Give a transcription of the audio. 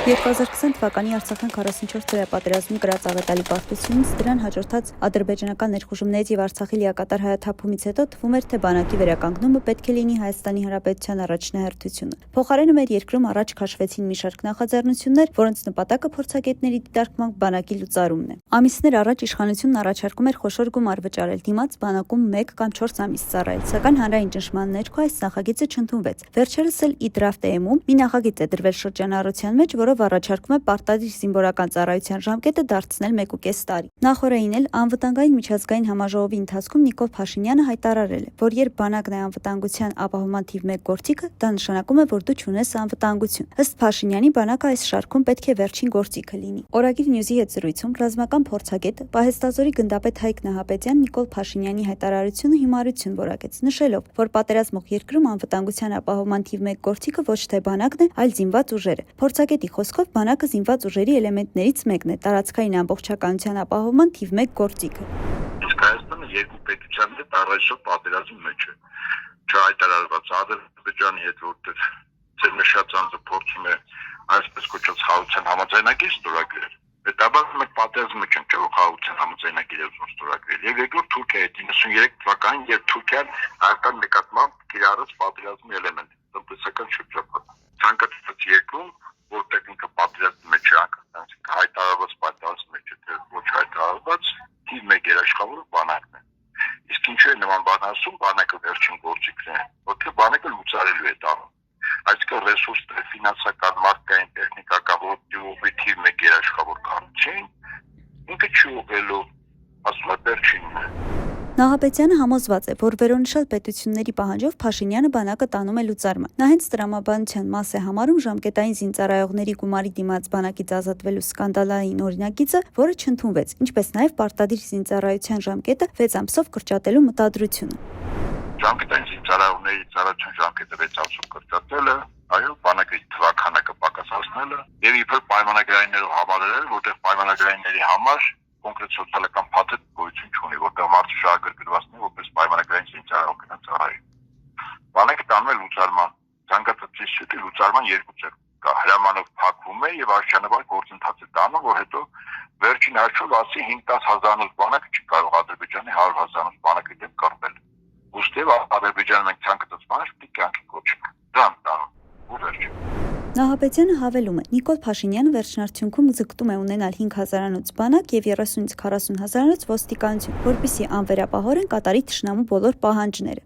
2020 թվականի Արցախյան 44 օրյա պատերազմի կրած աղետալի պարտությունից դրան հաջորդած ադրբեջանական ներխուժումներից եւ Արցախի լիակատար հայաթափումից հետո թվում էր, թե բանակի վերականգնումը պետք է լինի Հայաստանի Հանրապետության առաջնահերթությունը։ Փոխարենը մեր երկրում առաջ քաշվեցին մի շարք նախաձեռնություններ, որոնց նպատակը փորձագետների դիտարկմամբ բանակի լուծարումն է։ Ամիսներ առաջ իշխանությունն առաջարկում էր խոշոր գումար վճարել դիմաց բանակում 1 կամ 4 ամիս ծառայել, սակայն հանրային ճնշման ներքո այս նախագիծը չընդունվեց։ Վերջերս էլ Իդրավտեեմում մի նախագիծ է դրվել շրջանառության մեջ, որով առաջարկում է պարտադիր զինվորական ծառայության ժամկետը դարձնել 1.5 տարի։ Նախորդին էլ անվտանգային միջազգային համաժողովի ընթացքում Նիկոլ Փաշինյանը հայտարարել է, որ երբ բանակն է անվտանգության ապահովման թիվ 1 գործիքը, դա նշանակում է, որ դու չունես անվտանգություն։ Ըստ Փաշինյանի, բանակը այս շարքում պետք է վերջին գործիքը լինի։ Օրագիր Նյուզի հետ զրույցում ռազմական փորձագետ Պահեստազորի գնդապետ Հայկ Նահապետյան Նիկոլ Փաշինյանի հայտարարությունը հիմարություն որակեց, նշելով, որ պատերազմող երկրում անվտանգության ապահովման թիվ 1 գործիքը ոչ թե բանակն է, այլ զինված ուժերը։ Փորձագետի խոսքով բանակը զինված ուժերի էլեմենտներից մեկն է, տարածքային ամբողջականության ապահովման թիվ 1 գործիքը։ Իսկ Հայաստանը երկու պետության հետ առայժմ պատերազմի մեջ է։ Չհայտարարված Ադրբեջանի հետ, որտեղ ծեր նշած անձը փորձում է այսպես կոչված խաղաղության համաձայնագիր ստորագրել։ Հետաբար մենք պատերազմի մեջ ենք, որ խաղաղության համաձայնագիրը ստորագրել։ Եվ երկրորդ Թուրքիայի 93 թվականին, երբ Թուրքիան Հայաստան նկատմամբ կիրառեց պատերազմի էլեմենտ, տնտեսական շրջապատ։ Ցանկացած երկրում, որտեղ ինքը պատերազմի մեջ է, հայտարարված պատերազմի մեջ է, թե ոչ հայտարարված, թիվ 1 երաշխավորը բանակն է։ Իսկ ինչու է նման բան ասում, բանակը վերջին գործիքն է, որտեղ բանակը լուծարելու է տանում։ Այսինքն ռեսուրսները, ֆինանսական, մարդկային, տեխնիկական, ողջույնի թիվ 1 երաշխավոր կանչին, ինքը չի ուղղելու, ասում է վերջինն է։ Նահապետյանը համոզված է, որ վերոնշյալ պետությունների պահանջով Փաշինյանը բանակը տանում է լուծարման։ Նա հենց տրամաբանության մաս է համարում ժամկետային զինծառայողների գումարի դիմաց բանակից ազատվելու սկանդալային օրինագիծը, որը չընդունվեց, ինչպես նաև պարտադիր զինծառայության ժամկետը 6 ամսով կրճատելու մտադրությունը։ Ժամկետային զինծառայողների ծառայության ժամկետը 6 ամսով կրճատելը, այո, բանակի թվականակը պակասացնելը եւ իբր պայմանագրայիններով համալրել, որտեղ պայմանագրայինների համար կոնկրետ սոցիալական փաթեթ գոյություն չունի, որտեղ մարդը շահագրգռվածն է, որպես պայմանագրային զինծառայող կնա ծառայի։ Բանակը տանում է լուծարման, ցանկացած ծիսի լուծարման երկու ձև կա, հրամանով փակվում է եւ արժանավար գործընթաց է տանում, որ հետո վերջին հաշվով ասի 5-10 հազարանոց բանակը չի կարող Ադրբեջանի 100 հազարանոց բանակի դեմ կռվել։ Ուստի Ադրբեջանը մենք ցանկացած բան պետք է կյանքի կոչենք։ Դրան տանում ու վերջ։ Նահապետյանը հավելում է, Նիկոլ Փաշինյանը վերջնարդյունքում ձգտում է ունենալ 5 հազարանոց բանակ եւ 30-ից 40 հազարանոց ոստիկանություն, որպեսզի անվերապահորեն կատարի թշնամու բոլոր պահանջները։